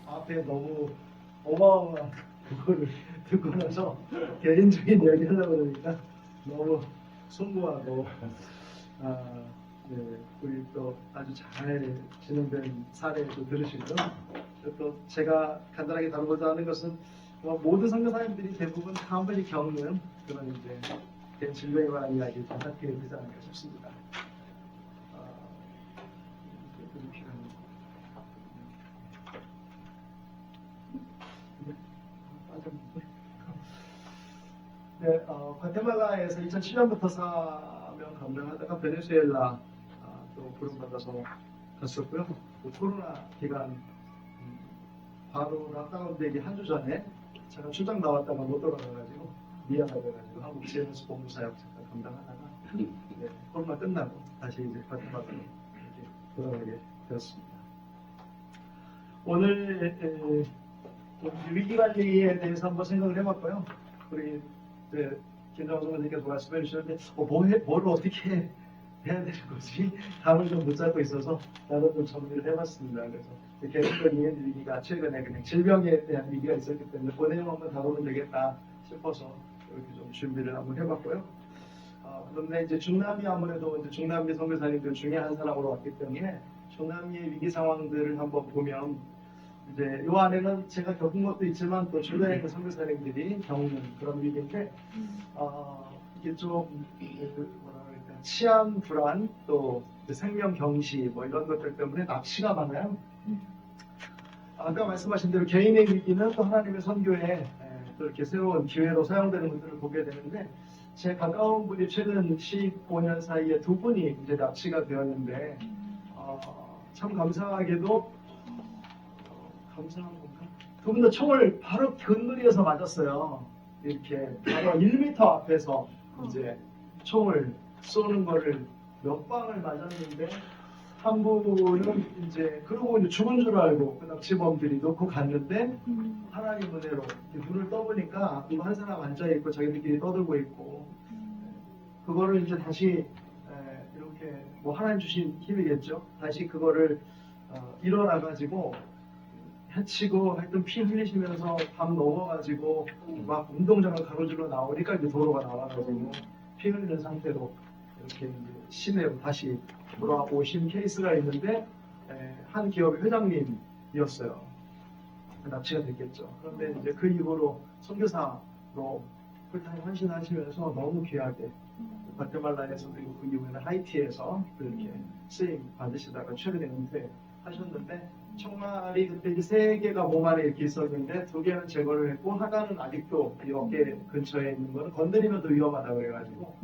앞에 너무 어마어마한 그거를 듣고 나서 개인적인 이야기 하려고 그러니까 너무 숭고하고 네, 우리 또 아주 잘 진행된 사례도 들으시고요. 또 제가 간단하게 다루고자 하는 것은 모든 선교사님들이 대부분 다 한 번씩 겪는 그런 이제 개인 질병에 관한 이야기를 부탁해 되지 않을까 싶습니다. 네, 과테말라에서 2007년부터 사명 감당하다가 베네수엘라 또 부름받아서 갔었고요. 또 코로나 기간 바로 락다운되기 한 주 전에 제가 출장 나왔다가 못 돌아가가지고 미안하다가지고 한국 GMS 본부사역 잠깐 감당하다가 네, 코로나 끝나고 다시 이제 과테말라로 이렇게 돌아가게 되었습니다. 오늘 위기관리에 대해서 한번 생각을 해봤고요. 우리 김정호 선생님께서 말씀해 주셨는데 뭘 어떻게 해야 되는 거지? 답을 좀 못 잡고 있어서 나도 좀 정리를 해봤습니다. 그래서 개인적인 위기가 최근에 그냥 질병에 대한 위기가 있었기 때문에 그 내용 한번 다루면 되겠다 싶어서 이렇게 좀 준비를 한번 해봤고요. 그런데 이제 중남미 아무래도 이제 중남미 선교사님들 중에 한 사람으로 왔기 때문에 중남미의 위기 상황들을 한번 보면 이제 이 안에는 제가 겪은 것도 있지만 또 주변에 있는 선교사님들이 겪는 그런 위기인데 이게 좀 뭐라 그럴까 치안 불안 또 생명 경시 뭐 이런 것들 때문에 납치가 많아요. 아까 말씀하신 대로 개인의 위기는 또 하나님의 선교에 또 이렇게 새로운 기회로 사용되는 것들을 보게 되는데 제 가까운 분이 최근 15년 사이에 두 분이 이제 납치가 되었는데 참 감사하게도 감사한 건가? 두 분 다 총을 바로 근거리에서 맞았어요. 이렇게 바로 1m 앞에서 이제 총을 쏘는 거를 몇 방을 맞았는데 한 분은 이제 그러고 이제 죽은 줄 알고 그 납치범들이 놓고 갔는데 하나님 은혜로 눈을 떠보니까 이거 한 사람 앉아 있고 자기들끼리 떠들고 있고 그거를 이제 다시 이렇게 뭐 하나님 주신 힘이겠죠. 다시 그거를 일어나가지고 해치고 하여튼 피 흘리시면서 밤 넘어가지고 막 운동장을 가로질러 나오니까 이제 도로가 나와가지고 피 흘리는 상태로 이렇게 이제 시내로 다시 돌아오신 케이스가 있는데 한 기업의 회장님이었어요. 납치가 됐겠죠. 그런데 이제 그 이후로 선교사로 풀타임 헌신하시면서 너무 귀하게 과테말라에서도 그 이후에는 하이티에서 이렇게 쓰임 받으시다가 최근에 은퇴하셨는데 총알이 그때 이제 3개가 몸 안에 이렇게 있었는데 2개는 제거를 했고 하나는 아직도 이 어깨 근처에 있는 거는 건드리면 더 위험하다 그래가지고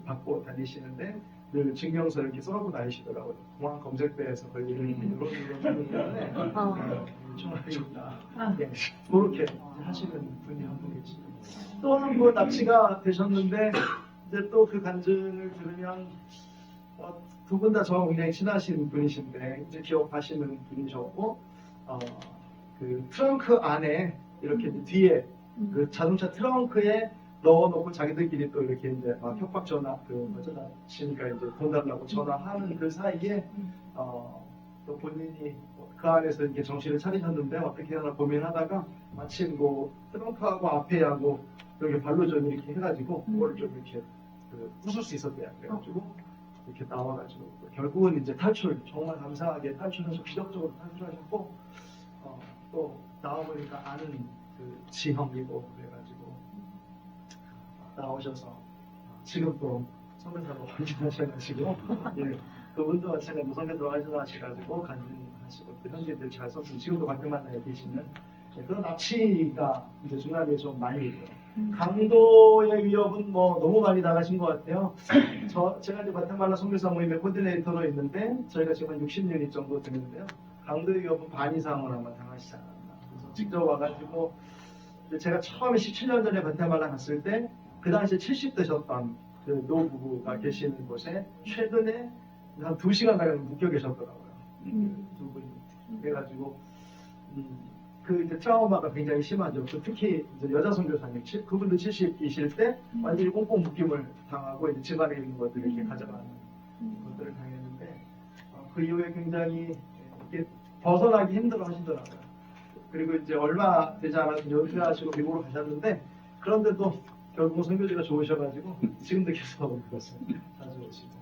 받고 다니시는데 늘 증명서 이렇게 써갖고 다니시더라고요. 공항 검색대에서 걸리는 이런 때문에 총알이 있다. 그렇게 하시는 분이 한 분 계시고 또 한 분 납치가 되셨는데 이제 또 그 간증을 들으면 두 분 다 저와 굉장히 친하신 분이신데 이제 기억하시는 분이셨고 그 트렁크 안에 이렇게 뒤에 그 자동차 트렁크에 넣어놓고 자기들끼리 또 이렇게 이제 협박 전화 납치니까 이제 돈 달라고 전화하는 그 사이에 또 본인이 그 안에서 이렇게 정신을 차리셨는데 어떻게 하나 고민하다가 마침 뭐 트렁크하고 앞에하고 여기 발로 좀 이렇게 해가지고 그거를 좀 이렇게 부술 수 있었대요. 그래가지고 이렇게 나와가지고 결국은 이제 탈출 정말 감사하게 탈출해서 기적적으로 탈출하셨고 또 나와보니까 아는 그 지형이고 그래가지고 나오셔서 지금 또 선교사로 헌신하셔가지고 예, 그분도 마찬가지로 선교사로 헌신하셔가지고 간증하시고 또 현지인들 잘 썼으면 지금도 과테말라에 계시는 그런 납치가 이제 중남미에 좀 많이 있고요. 강도의 위협은 뭐 너무 많이 나가신 것 같아요. 제가 이제 과테말라 선교사 모임의 코디네이터로 있는데 저희가 지금 한 60년이 정도 되는데요. 강도의 위협은 반 이상은 아마 당하시지 않았나. 그래서 직접 와가지고 제가 처음에 17년 전에 과테말라 갔을 때 그 당시에 70대셨던 그 노부부가 계시는 곳에 최근에 한 2시간 가량 묶여 계셨더라고요. 두 분이. 그래가지고 그 그 이제 트라우마가 굉장히 심하죠. 특히 이제 여자 선교사님, 그분도 70이실 때 완전히 꽁꽁 묶임을 당하고 이제 집안에 있는 것들을 이렇게 가져가는 것들을 당했는데 그 이후에 굉장히 이렇게 벗어나기 힘들어 하시더라고요. 그리고 이제 얼마 되지 않아서 연수하시고 미국으로 가셨는데 그런데도 결국 선교지가 좋으셔가지고 지금도 계속 그것을 자주 오시고.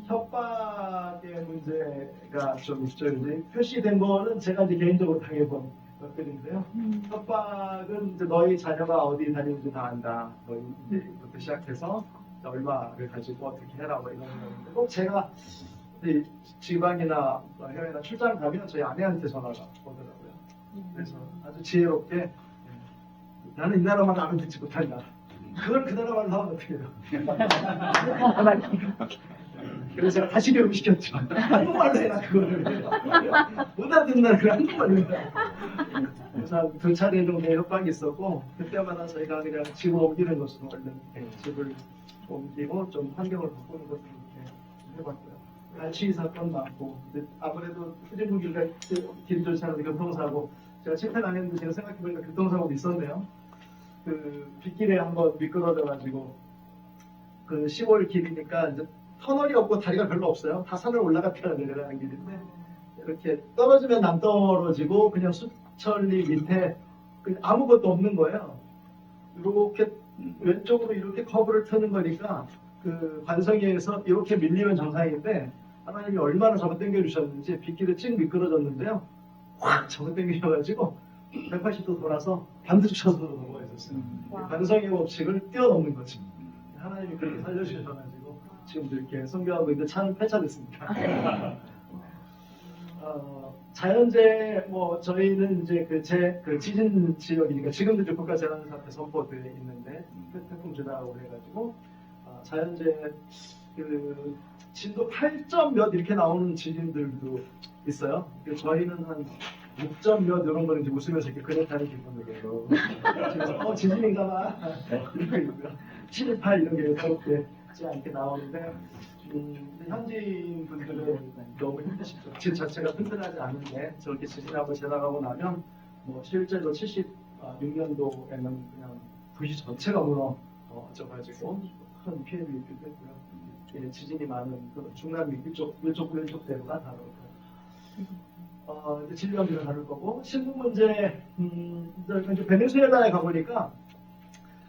협박의 문제가 좀 있죠. 이제 표시된 거는 제가 이제 개인적으로 당해본 것들인데요. 협박은 이제 너희 자녀가 어디 다니는지 다 안다. 너희 이제부터 시작해서 얼마를 가지고 어떻게 해라 뭐 이런 거였는데 꼭 제가 지방이나 해외나 출장 가면 저희 아내한테 전화가 오더라고요. 그래서 아주 지혜롭게 나는 이 나라 말 아무 듣지 못한다. 그걸 그 나라 말로 하면 어떻게 해요? 그래서 제가 다시 교육시켰죠. 한국말로 해라 그거를. 못 알아듣는 그 한국말로 해라. 그래서 두 차례 정도의 협박이 있었고 그때마다 저희가 그냥 집을 옮기는 것으로 얼른 집을 옮기고 좀 환경을 바꾸는 것으로 이렇게 해봤고요. 날치 사건 많고 아무래도 후진국일가 길이 좋지 않은데 교통사고 제가 실패는 안 했는데 제가 생각해보니까 교통사고도 있었네요. 그 빗길에 한번 미끄러져가지고 그 시골 길이니까 이제 터널이 없고 다리가 별로 없어요. 다 산을 올라갔다가 내려가는 길인데 이렇게 떨어지면 안 떨어지고 그냥 수천리 밑에 그냥 아무것도 없는 거예요. 이렇게 왼쪽으로 이렇게 커브를 트는 거니까 그 관성에서 이렇게 밀리면 정상인데 하나님이 얼마나 잡아당겨 주셨는지 빗길에 찡 미끄러졌는데요. 확 잡아당기셔가지고 180도 돌아서 반대쪽으로 넘어가 있었어요. 관성의 법칙을 뛰어넘는 거지. 하나님이 그렇게 살려주셔가지고 지금도 이렇게 선교하고 있는데 차는 폐차됐습니다. 자연재해 뭐 저희는 이제 그 지진 지역이니까 지금도 이제 국가재난사태 선포되어 있는데 태풍 주다라고 해가지고 자연재해 그 진도 8점 몇 이렇게 나오는 지진들도 있어요. 저희는 한 6점 몇 이런 거는 이제 웃으면서 이렇게 그렇다는 기분으로 그래서 지진인가봐 이런 거 있고요. 7, 8 이런 게 그렇게 않게 나오는데 현지인 분들은 너무 힘드시죠. 집 자체가 튼튼하지 않은데 저렇게 지진하고 지나가고 나면 뭐 실제로 76년도에는 그냥 도시 전체가 무너져가지고 큰 피해를 입기도 했고요. 지진이 많은 그 중남미 왼쪽 대로가 다르고 이제 질병들은 다를 거고 신분 문제 이제 베네수엘라에 가보니까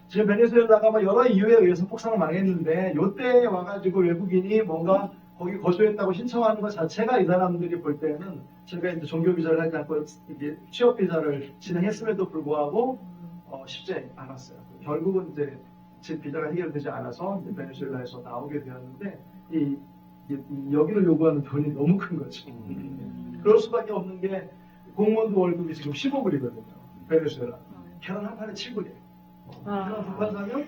지금 베네수엘라가 뭐 여러 이유에 의해서 폭삭 망했는데 요때 와가지고 외국인이 뭔가 거기 거주했다고 신청하는 것 자체가 이 사람들이 볼 때는 제가 이제 종교 비자를 하지 않고 이게 취업 비자를 진행했음에도 불구하고 쉽지 않았어요. 결국은 이제 제 비자가 해결되지 않아서 이제 베네수엘라에서 나오게 되었는데 여기를 요구하는 돈이 너무 큰 거죠. 그럴 수밖에 없는 게 공무원도 월급이 지금 15불이거든요. 베네수엘라. 계란 한 판에 7불이에요. 계란 두 판 사면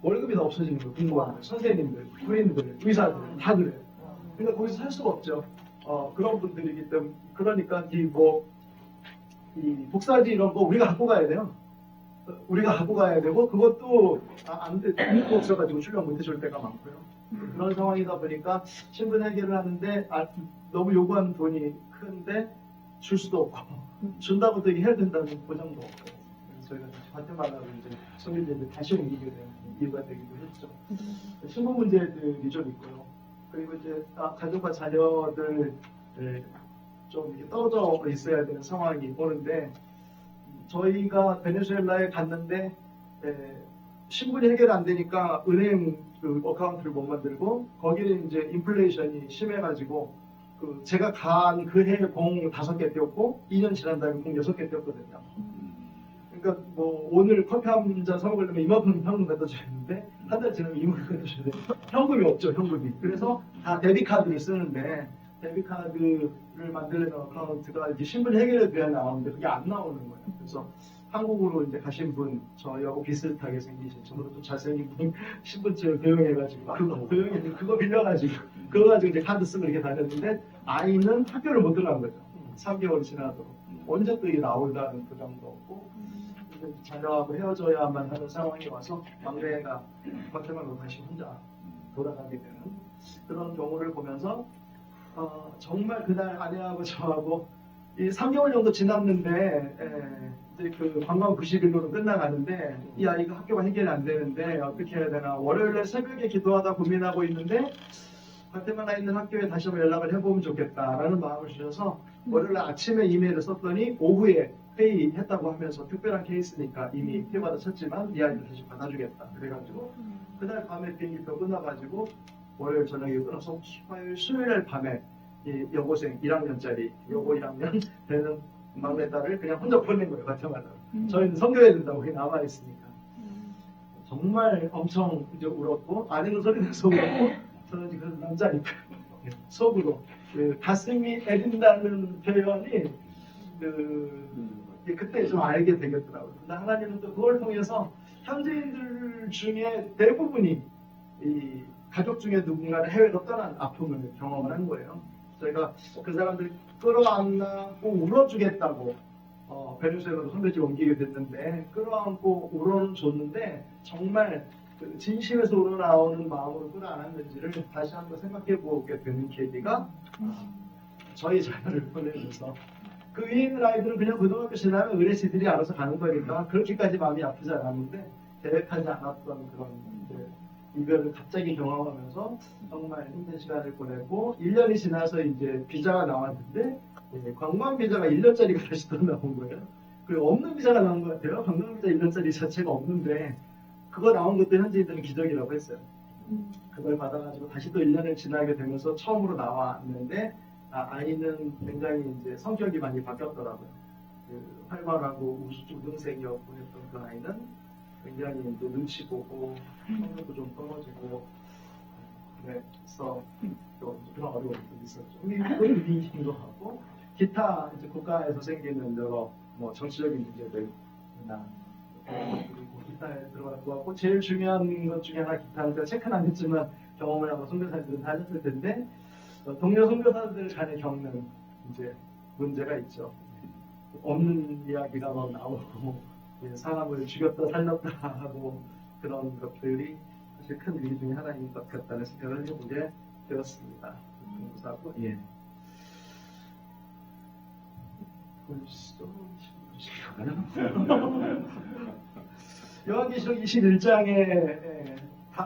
월급이 다 없어지는 거예요. 공무원, 선생님들, 군인들, 의사들 다 그래요. 그러니까 거기서 살 수가 없죠. 그런 분들이기 때문에 그러니까 이 복사지 이런 거 우리가 갖고 가야 돼요. 우리가 갖고 가야 되고 그것도 안 돼. 돈이 없어가지고 출력 못 해줄 때가 많고요. 그런 상황이다 보니까 신분 해결을 하는데 너무 요구하는 돈이 큰데 줄 수도 없고 준다고 되게 해야 된다는 보장도 없고 그래서 저희가 같은 말하고 이제 소비자들 다시 옮기게 된 이유가 되기도 했죠. 신분 문제들이 좀 있고요. 그리고 이제 가족과 자녀들 좀 이렇게 떨어져 있어야 되는 상황이 오는데 저희가 베네수엘라에 갔는데 신분이 해결 안 되니까 은행 그 어카운트를 못 만들고 거기는 이제 인플레이션이 심해가지고 제가 간 그 해에 공 5개 떼었고 2년 지난 다음에 공 6개 떼었거든요. 그러니까 뭐 오늘 커피 한 잔 사 먹으려면 이만큼 현금 갖다 줘야 되는데 한 달 지나면 이만큼 갖다 줘야 돼요. 현금이 없죠, 현금이. 그래서 다 데비카드를 쓰는데 데비카드를 만들려는 어카운트가 이제 신분 해결에 돼야 나오는데 그게 안 나오는 거예요. 그래서 한국으로 이제 가신 분, 저하고 비슷하게 생기신, 저보다 좀 잘생긴 분, 신분증을 도용해가지고, 그거 빌려가지고, 그거 가지고 이제 카드 쓰고 이렇게 다녔는데, 아이는 학교를 못 들어간 거죠. 3개월이 지나도록. 언제 또 이게 나올다는 부담도 없고, 자녀하고 헤어져야만 하는 상황이 와서, 막내가 과테말로 다시 혼자 돌아가게 되는 그런 경우를 보면서, 정말 그날 아내하고 저하고 이 3개월 정도 지났는데 이제 그 관광 90일로는 끝나가는데 이 아이가 학교가 해결이 안 되는데 어떻게 해야 되나 월요일에 새벽에 기도하다 고민하고 있는데 과테말라에 있는 학교에 다시 한번 연락을 해보면 좋겠다라는 마음을 주셔서 월요일 아침에 이메일을 썼더니 오후에 회의했다고 하면서 특별한 케이스니까 이미 회의받아 쳤지만 이 아이를 다시 받아주겠다 그래가지고 그날 밤에 비행기표 끝나가지고 월요일 저녁에 끊어서 화요일 수요일 밤에 이 여고생 1학년짜리 여고 1학년 되는 막내딸을 그냥 혼자 보낸 거예요. 과테말라로. 저희는 선교해야 된다고 거기 남아있으니까 정말 엄청 이제 울었고 아내는 소리 내서 울었고 저는 지금 남자니까 속으로 그 가슴이 애린다는 표현이 그때 좀 알게 되겠더라고요. 근데 하나님은 또 그걸 통해서 현지인들 중에 대부분이 이 가족 중에 누군가를 해외로 떠난 아픔을 경험을 한 거예요. 저희가 그 사람들 끌어안고 울어주겠다고 베네수엘라로 선교지에 옮기게 됐는데 끌어안고 울어줬는데 정말 그 진심에서 우러나오는 마음으로 끌어안았는지를 다시 한번 생각해 보게 되는 계기가 저희 자녀를 보내면서 그 위에 있는 아이들은 그냥 고등학교 지나면 의뢰시들이 알아서 가는 거니까 그렇게까지 마음이 아프지 않았는데 계획하지 않았던 그런 이별을 갑자기 경험하면서 정말 힘든 시간을 보내고 1년이 지나서 이제 비자가 나왔는데 관광 비자가 1년짜리가 다시 또 나온 거예요. 그리고 없는 비자가 나온 것 같아요. 관광 비자 1년짜리 자체가 없는데 그거 나온 것도 현지인들은 기적이라고 했어요. 그걸 받아가지고 다시 또 1년을 지나게 되면서 처음으로 나왔는데 아이는 굉장히 이제 성격이 많이 바뀌었더라고요. 그 활발하고 우등생이었고 했던 그 아이는 굉장히 이제 눈치 보고 성격도 좀 떨어지고 그래서 또 그런 어려움도 있었죠. 위기도 하고 기타 이제 국가에서 생기는 여러 뭐 정치적인 문제들이나 그리고 기타에 들어가는 것 같고 제일 중요한 것 중에 하나 기타인데 체크는 안 했지만 경험을 하고 선교사님들은 다 하셨을 텐데 동료 선교사들 간에 겪는 이제 문제가 있죠. 없는 이야기가 막 나오고 사람을 죽였다 살렸다 하고 그런 것들이 사실 큰 위기 중에 하나인 것 같다는 생각을 해보게 되었습니다. 공부사고 예. 벌써 요한계시록 21장에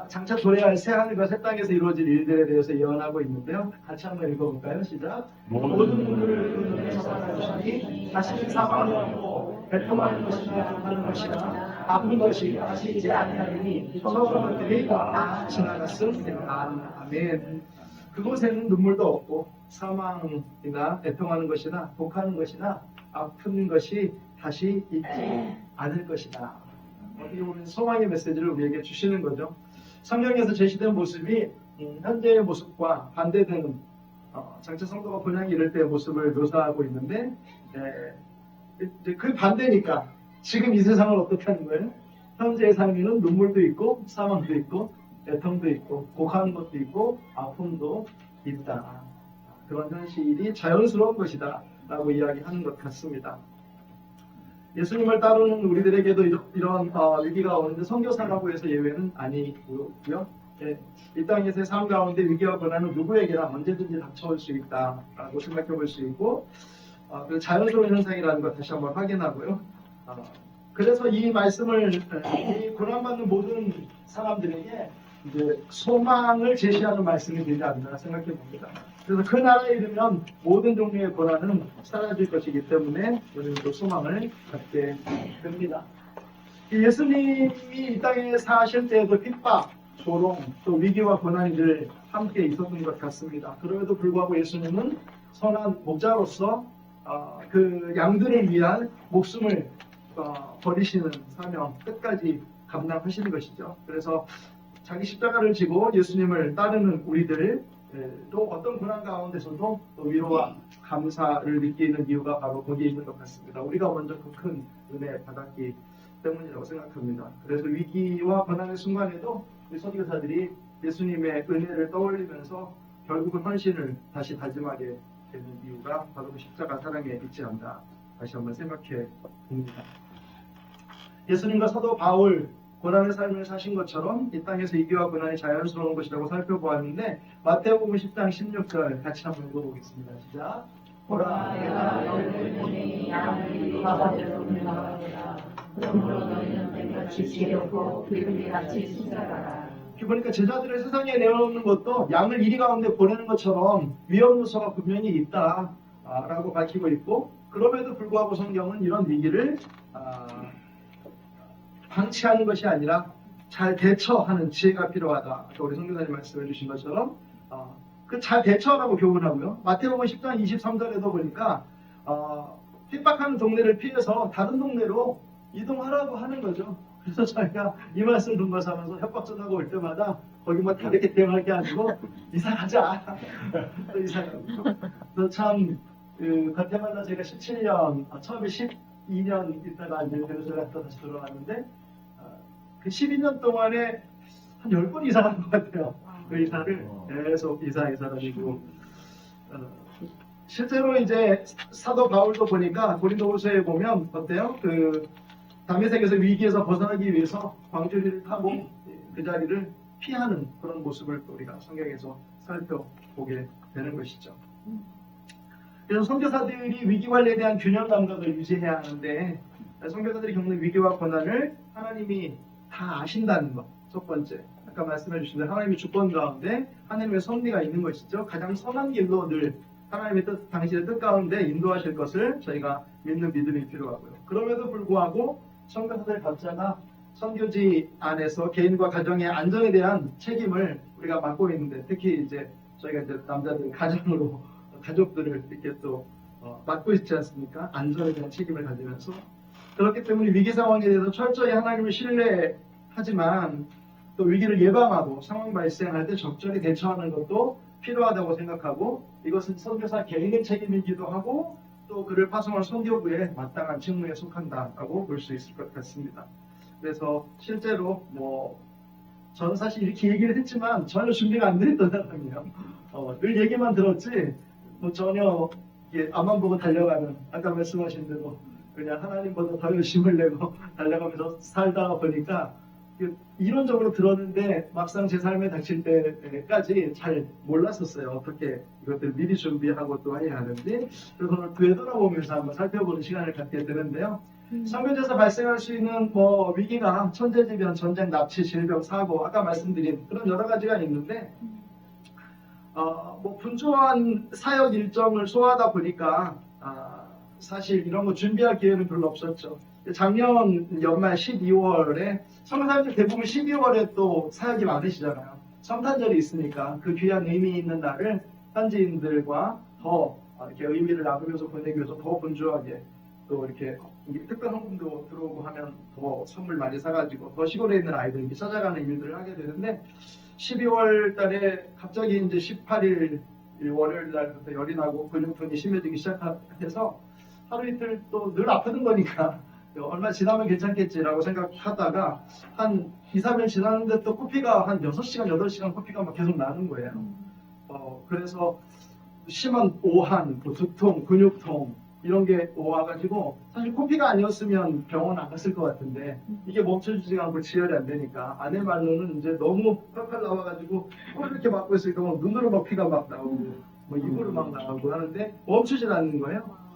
장차 도래할 새하늘과 새 땅에서 이루어질 일들에 대해서 예언하고 있는데요. 같이 한번 읽어볼까요? 시작. 모든 눈을 그 눈에서 살아주시니 다시는 사망이 없고 배통하는 것이나 하는 것이나 아픈 것이 다시 이제 아니하리니 서러운 것들이 다 지나갔음. 아멘. 그곳에는 눈물도 없고 사망이나 애통하는 것이나 독하는 것이나 아픈 것이 다시 있지 않을 것이다. 어디 보면 소망의 메시지를 우리에게 주시는 거죠. 성경에서 제시된 모습이 현재의 모습과 반대되는 장차 성도가 본향에 이를 때의 모습을 묘사하고 있는데 이제 그 반대니까 지금 이 세상을 어떻게 하는 거예요? 현재의 삶에는 눈물도 있고 사망도 있고 애통도 있고 곡하는 것도 있고 아픔도 있다. 그런 현실이 자연스러운 것이다 라고 이야기하는 것 같습니다. 예수님을 따르는 우리들에게도 이런 위기가 오는데 선교사라고 해서 예외는 아니고요. 이 땅에서의 삶 가운데 위기와 고난은 누구에게나 언제든지 닥쳐올 수 있다라고 생각해 볼 수 있고 자연스러운 현상이라는 걸 다시 한번 확인하고요. 그래서 이 말씀을 이 고난받는 모든 사람들에게 이제 소망을 제시하는 말씀이 되지 않나 생각해 봅니다. 그래서 그 나라에 이르면 모든 종류의 고난은 사라질 것이기 때문에 우리도 소망을 갖게 됩니다. 예수님이 이 땅에 사실 때에도 핍박, 조롱, 또 위기와 고난이 늘 함께 있었던 것 같습니다. 그럼에도 불구하고 예수님은 선한 목자로서 그 양들을 위한 목숨을 버리시는 사명 끝까지 감당하시는 것이죠. 그래서 자기 십자가를 지고 예수님을 따르는 우리들 또 어떤 고난 가운데서도 또 위로와 감사를 느끼는 이유가 바로 거기에 있는 것 같습니다. 우리가 먼저 그 큰 은혜 받았기 때문이라고 생각합니다. 그래서 위기와 고난의 순간에도 우리 선교사들이 예수님의 은혜를 떠올리면서 결국은 헌신을 다시 다짐하게 되는 이유가 바로 그 십자가 사랑에 있지 않나 다시 한번 생각해 봅니다. 예수님과 사도 바울 고난의 삶을 사신 것처럼 이 땅에서 위기와 고난이 자연스러운 것이라고 살펴보았는데 마태복음 10장 16절 같이 한번 읽어보겠습니다. 시작. 보라 내가 너를 보내니 양들이 바다대로 물러가리라. 그러므로 너희는 뱀같이 지혜롭고 비둘기같이 순결하라. 보니까 제자들을 세상에 내어놓는 것도 양을 이리 가운데 보내는 것처럼 위험 요소가 분명히 있다라고 밝히고 있고, 그럼에도 불구하고 성경은 이런 위기를 방치하는 것이 아니라 잘 대처하는 지혜가 필요하다. 우리 성교사님 말씀해 주신 것처럼 그 잘 대처하라고 교훈하고요. 마태복음 10장 23절에도 보니까 핍박하는 동네를 피해서 다른 동네로 이동하라고 하는 거죠. 그래서 저희가 이 말씀 듣고 살면서 협박 전화가 올 때마다 거기 뭐 다르게 대응할 게 아니고 이사가자. 또 이사가고. 그래서 참 과테말라 제가 17년, 처음에 12년 있다가 이제 베네수엘라 다시 돌아왔는데 그 12년 동안에 한 10번 이사 간 것 같아요. 그 이사를 계속 이사 다니고 실제로 이제 사도 바울도 보니까 고린도후서에 보면 어때요? 그 다메섹에서 위기에서 벗어나기 위해서 광주리를 타고 그 자리를 피하는 그런 모습을 또 우리가 성경에서 살펴보게 되는 것이죠. 그래서 선교사들이 위기 관리에 대한 균형 감각을 유지해야 하는데 선교사들이 겪는 위기와 고난을 하나님이 다 아신다는 것. 첫 번째, 아까 말씀해 주신 대로 하나님의 주권 가운데 하나님의 섭리가 있는 것이죠. 가장 선한 길로 늘 하나님의 뜻, 당신의 뜻 가운데 인도하실 것을 저희가 믿는 믿음이 필요하고요. 그럼에도 불구하고 선교사들 각자가 선교지 안에서 개인과 가정의 안전에 대한 책임을 우리가 맡고 있는데, 특히 이제 저희가 이제 남자들 가정으로 가족들을 이렇게 또 맡고 있지 않습니까? 안전에 대한 책임을 가지면서. 그렇기 때문에 위기 상황에 대해서 철저히 하나님을 신뢰하지만 또 위기를 예방하고 상황 발생할 때 적절히 대처하는 것도 필요하다고 생각하고, 이것은 선교사 개인의 책임이기도 하고 또 그를 파송할 선교부의 마땅한 직무에 속한다라고 볼 수 있을 것 같습니다. 그래서 실제로 저는 사실 이렇게 얘기를 했지만 전혀 준비가 안 됐던 사람이에요. 늘 얘기만 들었지 전혀 앞만 보고 달려가는, 아까 말씀하신 대로 그냥 하나님보다 더 열심을 내고 달려가면서 살다가 보니까 이론적으로 들었는데 막상 제 삶에 닥칠 때까지 잘 몰랐었어요. 어떻게 이것들 미리 준비하고 또 해야 하는지. 그래서 오늘 되돌아보면서 한번 살펴보는 시간을 갖게 되는데요. 선교지에서 발생할 수 있는 위기가 천재지변, 전쟁, 납치, 질병, 사고, 아까 말씀드린 그런 여러 가지가 있는데 분주한 사역 일정을 소화하다 보니까 사실 이런 거 준비할 기회는 별로 없었죠. 작년 연말 12월에 선교사님들 대부분 12월에 또 사역이 많으시잖아요. 성탄절이 있으니까 그 귀한 의미 있는 날을 현지인들과 더 이렇게 의미를 나누면서 보내기 위해서 더 분주하게 또 이렇게 특별 헌금도 들어오고 하면 더 선물 많이 사가지고 더 시골에 있는 아이들이 찾아가는 일들을 하게 되는데, 12월 달에 갑자기 이제 18일 월요일 날부터 열이 나고 근육통이 심해지기 시작해서 하루 이틀 또 늘 아프는 거니까 얼마 지나면 괜찮겠지라고 생각하다가 한 2, 3일 지났는데 또 코피가 한 6시간, 8시간 코피가 막 계속 나는 거예요. 그래서 심한 오한, 두통, 근육통 이런 게 와가지고 사실 코피가 아니었으면 병원 안 갔을 것 같은데 이게 멈춰주지가 않고 지혈이 안 되니까 아내 말로는 이제 너무 펄펄 나와가지고 코를 이렇게 막고 있으니까 눈으로 막 피가 막 나오고 입으로 막 나오고 하는데 멈추질 않는 거예요.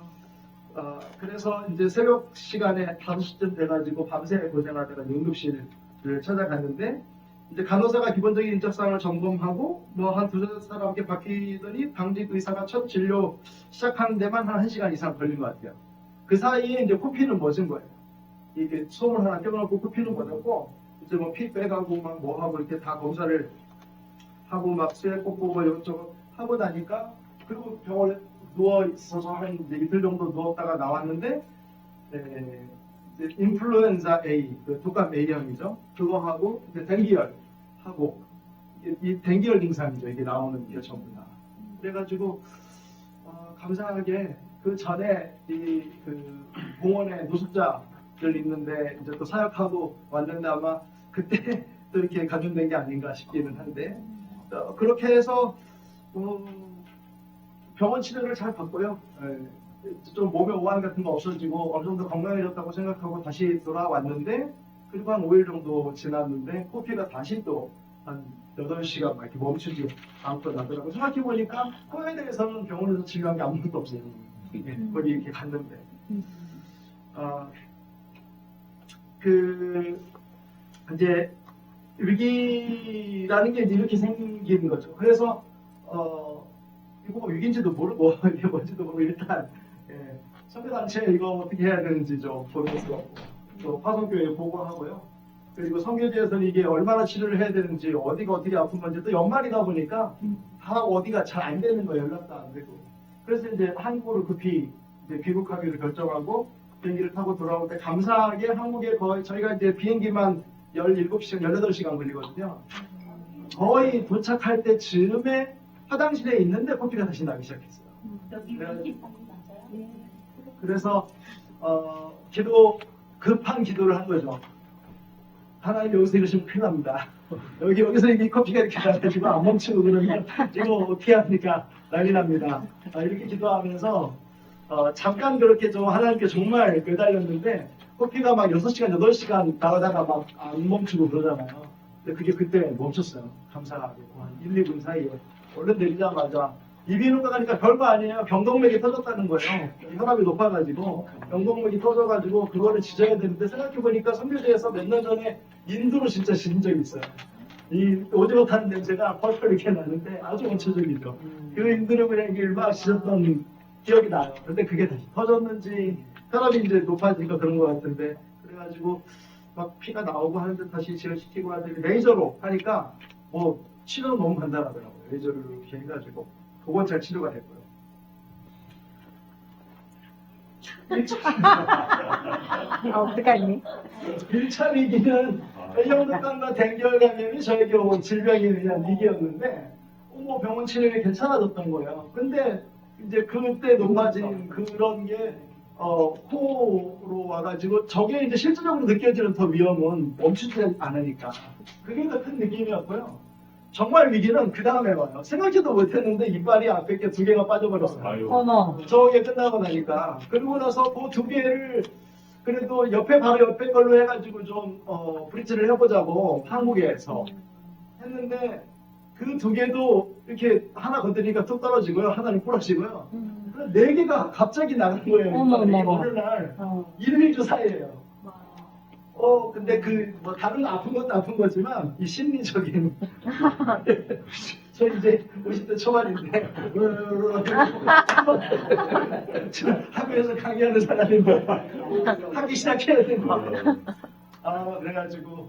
그래서 이제 새벽 시간에 5시쯤 돼가지고 밤새 고생하다가 응급실을 찾아갔는데, 이제 간호사가 기본적인 인적사항을 점검하고 한 두세 사람께 바뀌더니 당직 의사가 첫 진료 시작하는 데만 한 1시간 이상 걸린 것 같아요. 그 사이에 이제 코피는 멎은 거예요. 이게 솜을 하나 껴놓고 코피는 멎었고, 이제 피 빼가고 하고 이렇게 다 검사를 하고 수액 꽂고 이것저것 하고 나니까, 그리고 병원에 누워 있어서 한 이틀 정도 누웠다가 나왔는데, 인플루엔자 A, 그 독감 A형이죠. 그거 하고 이제 댕기열 하고, 이 댕기열 증상이죠. 이게 나오는 게 전부 다. 그래가지고 감사하게 그 전에 그 공원에 노숙자들 있는데 이제 또 사역하고 왔는데 아마 그때 또 이렇게 감염된 게 아닌가 싶기는 한데, 그렇게 해서 병원 치료를 잘 받고요. 좀 몸에 오한 같은 거 없어지고 어느 정도 건강해졌다고 생각하고 다시 돌아왔는데, 그리고 한 5일 정도 지났는데 코피가 다시 또 한 8시간 막 이렇게 멈추지 않고 나더라고요. 생각해보니까 코에 대해서는 병원에서 치료한 게 아무것도 없어요. 거기 이렇게 갔는데 이제 위기라는 게 이제 이렇게 생기는 거죠. 그래서 이거 뭐 위기인지도 모르고 이게 뭔지도 모르고 일단 선교단체 이거 어떻게 해야 되는지 좀 보면서 또 화성교회에 보고하고요. 그리고 선교지에서는 이게 얼마나 치료를 해야 되는지 어디가 어떻게 아픈 건지 또 연말이다 보니까 다 어디가 잘 안 되는 거예요. 연락도 안 되고. 그래서 이제 한국으로 급히 이제 귀국하기로 결정하고 비행기를 타고 돌아올 때 감사하게 한국에 거의 저희가 이제 비행기만 17시간, 18시간 걸리거든요. 거의 도착할 때쯤에 화장실에 있는데 커피가 다시 나기 시작했어요. 그래서 급한 기도를 한 거죠. 하나님 여기서 이러시면 큰일 납니다. 여기서 이 커피가 이렇게 나가지고 안 멈추고 그러면 이거 어떻게 합니까? 난리 납니다. 이렇게 기도하면서 잠깐 그렇게 좀 하나님께 정말 매달렸는데 커피가 막 6시간, 8시간 나가다가 막 안 멈추고 그러잖아요. 근데 그게 그때 멈췄어요. 감사하게. 한 1, 2분 사이에. 얼른 내리자마자 입이 넘어가니까 별거 아니에요. 병동맥이 터졌다는 거예요. 혈압이 높아가지고 병동맥이 터져가지고 그거를 지져야 되는데 생각해보니까 선교지에서 몇 년 전에 인두로 진짜 지진 적이 있어요. 이 오징어 타는 냄새가 펄펄 이렇게 나는데 아주 원초적이죠. 그 인두를 그냥 이렇게 막 지졌던 기억이 나요. 근데 그게 다시 터졌는지 혈압이 이제 높아지니까 그런 것 같은데 그래가지고 막 피가 나오고 하는데 다시 지혈시키고 하더니 레이저로 하니까 뭐 치료는 너무 간단하더라고요. 레이저를 이렇게 해가지고 그건 잘 치료가 됐고요. 어떡하니? 1차 위기는 A형독감과 댕결 감염이 저에게 온 질병에 의한 위기였는데 병원 치료가 괜찮아졌던 거예요. 근데 이제 그때 높아진 그런 게 코로 와가지고 저게 이제 실질적으로 느껴지는 더 위험은 멈추지 않으니까 그게 더 큰 느낌이었고요. 정말 위기는 그 다음에 와요. 생각지도 못했는데 이빨이 앞에 게 2개가 빠져버렸어요. 어머. 저게 끝나고 나니까. 그리고 나서 그 2개를 그래도 바로 옆에 걸로 해가지고 좀 브릿지를 해보자고 한국에서 했는데 그 2개도 이렇게 하나 건드리니까 뚝 떨어지고요. 하나는 부러지고요. 4개가 갑자기 나간 거예요. 어머. 어느 날 1주 사이에요. 근데 뭐 다른 아픈 것도 아픈 거지만 이 심리적인 저 이제 50대 초반인데 지금 학교에서 강의하는 사람인데 하기 시작해야 된다. 그래가지고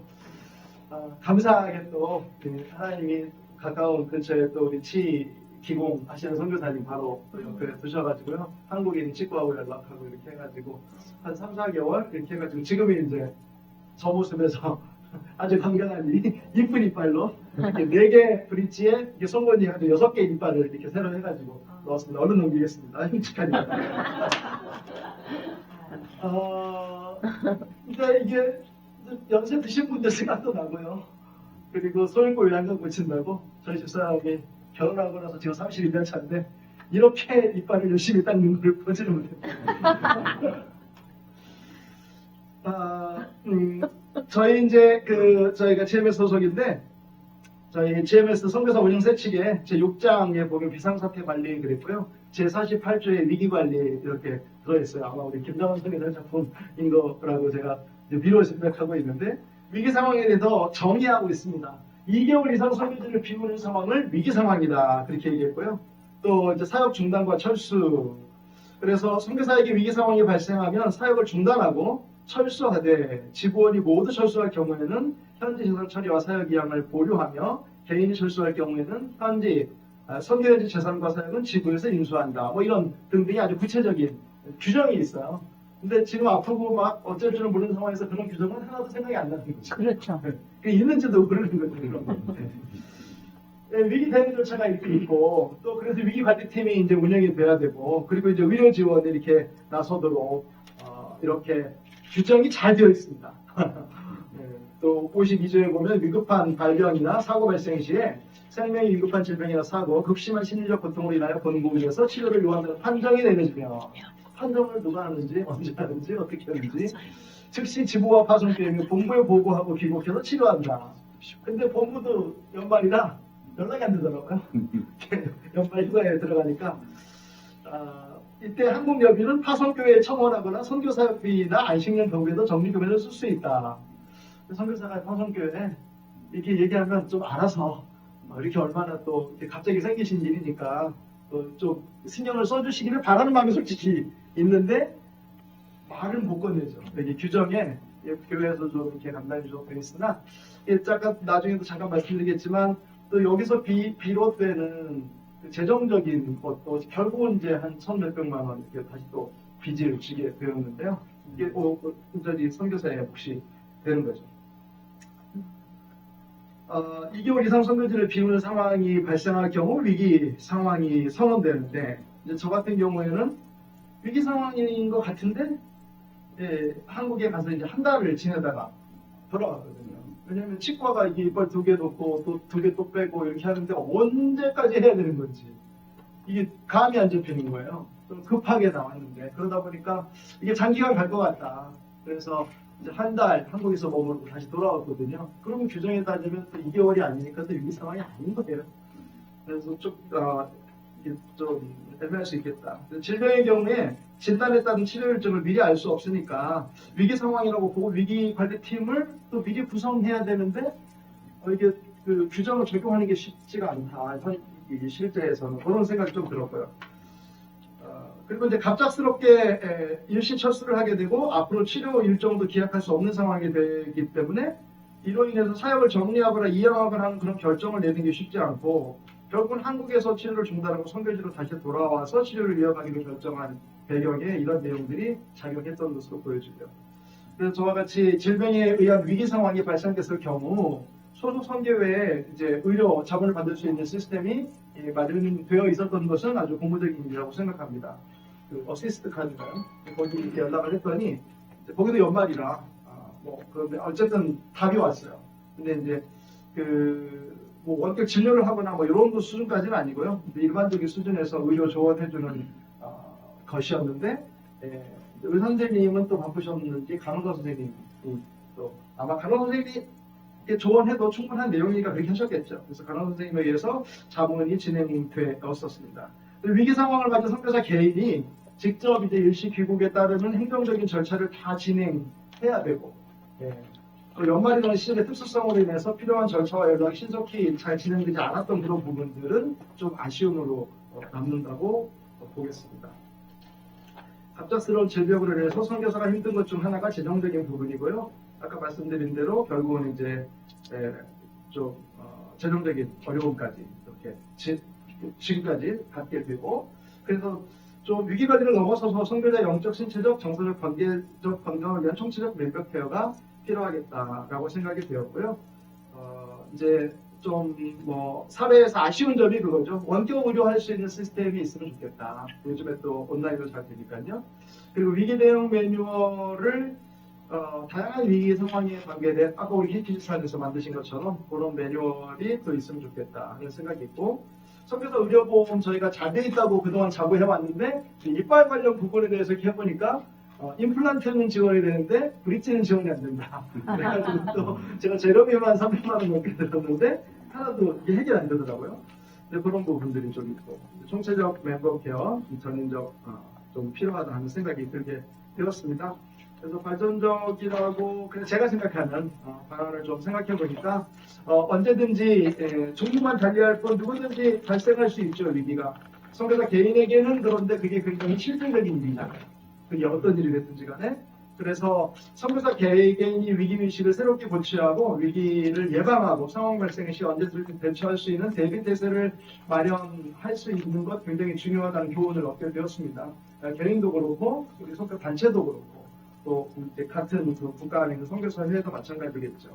감사하게 또 하나님이 가까운 근처에 또 우리 기공 하시는 선교사님 바로 옆에 두셔가지고요. 한국에 있는 치과하고 연락하고 이렇게 해가지고 한 3, 4개월 이렇게 해가지고 지금은 이제 저 모습에서 아주 건강한 이쁜 이빨로 이렇게 4개 브릿지에 이렇게 송곳니 한 6개 이빨을 이렇게 새로 해가지고 넣었습니다. 얼른 넘기겠습니다. 흉측하니까. 근데 이게 연세 드신 분들 생각도 나고요. 그리고 소형고 요양병 고친다고 저희 집사람이 결혼하고 나서 지금 31년 차인데 이렇게 이빨을 열심히 닦는 걸 보지를 못했어요. 저희 이제 저희가 GMS 소속인데 저희 GMS 선교사 운영 세칙에 제6장에 보면 비상사태 관리 그랬고요. 제48조에 위기관리 이렇게 들어있어요. 아마 우리 김정은 선교사 작품인 거라고 제가 미루어 생각하고 있는데 위기 상황에 대해서 정의하고 있습니다. 2개월 이상 선교지를 비우는 상황을 위기 상황이다 그렇게 얘기했고요. 또 이제 사역 중단과 철수. 그래서 선교사에게 위기 상황이 발생하면 사역을 중단하고 철수하되 지구원이 모두 철수할 경우에는 현지 재산 처리와 사역 이양을 보류하며 개인이 철수할 경우에는 현지 선교현지 재산과 사역은 지구에서 인수한다. 뭐 이런 등등이 아주 구체적인 규정이 있어요. 근데 지금 아프고 막 어쩔 줄은 모르는 상황에서 그런 규정은 하나도 생각이 안 나는 거죠. 그렇죠. 있는지도 모르는 거죠. 그런 거. 위기 대응 절차가 이렇게 있고 또 그래서 위기 관리팀이 이제 운영이 돼야 되고 그리고 이제 의료 지원이 이렇게 나서도록 이렇게 규정이 잘 되어 있습니다. 또 52조에 보면 위급한 발병이나 사고 발생 시에 생명이 위급한 질병이나 사고, 극심한 심리적 고통으로 인하여 본국에서 치료를 요한다는 판정이 내려지며 판정을 누가 하는지, 언제 하는지, 어떻게 하는지 즉시 지부와 파송교육에 본부에 보고하고 귀국해서 치료한다. 근데 본부도 연말이라 연락이 안 되더라고요. 연말 휴가에 들어가니까 이때 한국여비는 파송교회에 청원하거나 선교사역비나 안식년 경비에도 정리금액을 쓸 수 있다. 선교사가 파송교회에 이렇게 얘기하면 좀 알아서 이렇게 얼마나 또 이렇게 갑자기 생기신 일이니까 좀 신경을 써주시기를 바라는 마음이 솔직히 있는데 말은 못 건네죠. 이게 규정에 교회에서 좀 이렇게 감당이 좀 되어 있으나 잠깐 나중에도 잠깐 말씀드리겠지만 또 여기서 비롯되는 그 재정적인 것도 결국은 이제 한 1,000몇백만 원 이렇게 다시 또 빚을 지게 되었는데요. 이게 완전히 선교사의 몫이 되는 거죠. 2개월 이상 선교지를 비우는 상황이 발생할 경우 위기 상황이 선언되는데 이제 저 같은 경우에는 위기 상황인 것 같은데 한국에 가서 이제 한 달을 지내다가 돌아왔거든요. 왜냐하면 치과가 이게 이빨 2개 놓고 또 2개 또 빼고 이렇게 하는데 언제까지 해야 되는 건지 이게 감이 안 잡히는 거예요. 좀 급하게 나왔는데 그러다 보니까 이게 장기간 갈 것 같다. 그래서 이제 한 달 한국에서 머무르고 다시 돌아왔거든요. 그러면 규정에 따지면 또 2개월이 아니니까 또 위기 상황이 아닌 거예요. 그래서 이게 좀 애매할 수 있겠다. 질병의 경우에 진단에 따른 치료 일정을 미리 알 수 없으니까 위기 상황이라고 보고 위기 관리팀을 또 미리 구성해야 되는데 이게 그 규정을 적용하는 게 쉽지가 않다. 이게 실제에서는 그런 생각이 좀 들었고요. 그리고 이제 갑작스럽게 일시 철수를 하게 되고 앞으로 치료 일정도 기약할 수 없는 상황이 되기 때문에 이로 인해서 사역을 정리하거나 이양하거나 하는 그런 결정을 내는 게 쉽지 않고 결국은 한국에서 치료를 중단하고 선교지로 다시 돌아와서 치료를 이어가기로 결정한 배경에 이런 내용들이 작용했던 것으로 보여지고요. 그래서 저와 같이 질병에 의한 위기 상황이 발생됐을 경우 소속 선교회에 이제 의료 자문을 받을 수 있는 시스템이 마련되어 있었던 것은 아주 고무적인 일이라고 생각합니다. 그 어시스트 카드가요. 거기 이렇게 연락을 했더니 거기도 연말이라 그런데 어쨌든 답이 왔어요. 근데 이제 뭐 원격 진료를 하거나 뭐 이런 수준까지는 아니고요. 일반적인 수준에서 의료 조언해주는 것이었는데 의사 선생님은 또 바쁘셨는지 간호사 선생님이 또 아마 간호사 선생님이 조언해도 충분한 내용이니까 그렇게 하셨겠죠. 그래서 간호사 선생님에 의해서 자문이 진행되었었습니다. 위기 상황을 맞은 선교사 개인이 직접 이제 일시 귀국에 따르는 행정적인 절차를 다 진행해야 되고 또 연말이라는 시절의 특수성으로 인해서 필요한 절차와 연락이 신속히 잘 진행되지 않았던 그런 부분들은 좀 아쉬움으로 남는다고 보겠습니다. 갑작스러운 질병으로 인해서 선교사가 힘든 것 중 하나가 재정적인 부분이고요. 아까 말씀드린 대로 결국은 이제 재정적인 어려움까지 이렇게 지금까지 갖게 되고 그래서 좀 위기 관리를 넘어서서 선교자 영적, 신체적, 정서적, 관계적 건강을 위한 총체적 멤버 케어가 필요하겠다라고 생각이 되었고요. 이제 좀 사회에서 아쉬운 점이 그거죠. 원격 의료할 수 있는 시스템이 있으면 좋겠다. 요즘에 또 온라인으로 잘 되니까요. 그리고 위기 대응 매뉴얼을 다양한 위기 상황에 관계된 아까 우리 힐키즈사에서 만드신 것처럼 그런 매뉴얼이 또 있으면 좋겠다 하는 생각이 있고 선교사 의료보험 저희가 잘 돼 있다고 그동안 자부해왔는데 이빨 관련 부분에 대해서 이렇게 해보니까 임플란트는 지원이 되는데 브릿지는 지원이 안 된다. 그래가지고 또 제가 재료비만 300만 원 넘게 들었는데 하나도 이게 해결 안 되더라고요. 근데 그런 부분들이 좀 있고 총체적 멤버 케어, 전인적 좀 필요하다 하는 생각이 들게 되었습니다. 그래서 발전적이라고 제가 생각하는 방안을 좀 생각해 보니까 언제든지 종류만 달리할 뿐 누구든지 발생할 수 있죠 위기가. 선교사 개인에게는 그런데 그게 굉장히 실질적인 일이잖아요. 그게 어떤 일이 됐든지 간에. 그래서 선교사 개인이 위기의식을 새롭게 고취하고 위기를 예방하고 상황 발생 시 언제든지 대처할 수 있는 대비 태세를 마련할 수 있는 것 굉장히 중요하다는 교훈을 얻게 되었습니다. 개인도 그렇고 우리 선교 단체도 그렇고 또 같은 국가 안에 있는 선교사회도 마찬가지겠죠.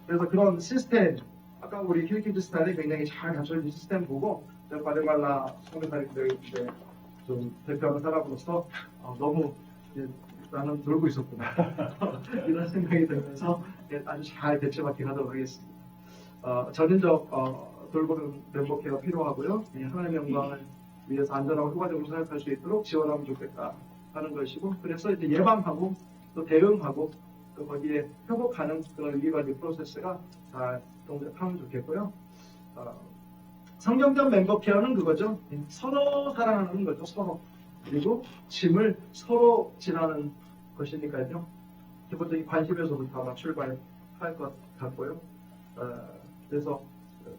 그래서 그런 시스템, 아까 우리 힐키즈스탄이 굉장히 잘 갖춰진 시스템 보고 과대말라 선교사님들 좀 대표하는 사람으로서 너무 나는 놀고 있었구나 이런 생각이 들면서 아주 잘 대처받게 하도록 하겠습니다. 전인적 돌보는 멤버케어가 필요하고요. 하나님의 영광을 위해서 안전하고 효과적으로 사역할 수 있도록 지원하면 좋겠다 하는 것이고 그래서 이제 예방하고 또 대응하고 또 거기에 회복하는 그런 위기관리 프로세스가 잘 동작하면 좋겠고요. 성경적 멤버 케어는 그거죠. 서로 사랑하는 거죠. 서로. 그리고 짐을 서로 지나는 것이니까요. 기본적인 관심에서부터 아마 출발할 것 같고요. 그래서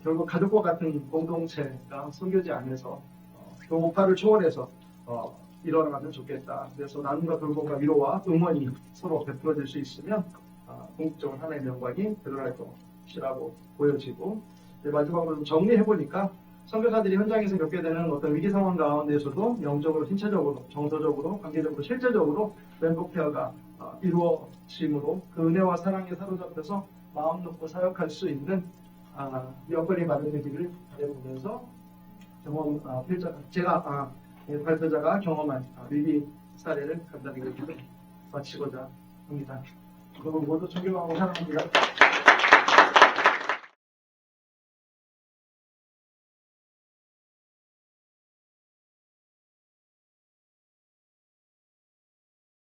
결국 가족과 같은 공동체가 선교지 안에서 교목파를 초월해서 일어나면 좋겠다. 그래서 나눔과 돌봄과 위로와 응원이 서로 베풀어질 수 있으면 궁극적으로 하나의 명광이 드러날 것이라고 보여지고, 마지막으로 좀 정리해보니까 선교사들이 현장에서 겪게 되는 어떤 위기 상황 가운데에서도 영적으로, 신체적으로, 정서적으로, 관계적으로, 실제적으로 왼복 케어가 이루어짐으로 그 은혜와 사랑에 사로잡혀서 마음 놓고 사역할 수 있는 여건이 마련되기를 바라보면서 제가 발표자가 경험한 위기 사례를 간단히 마치고자 합니다. 여러분 모두 존경하고 사랑합니다.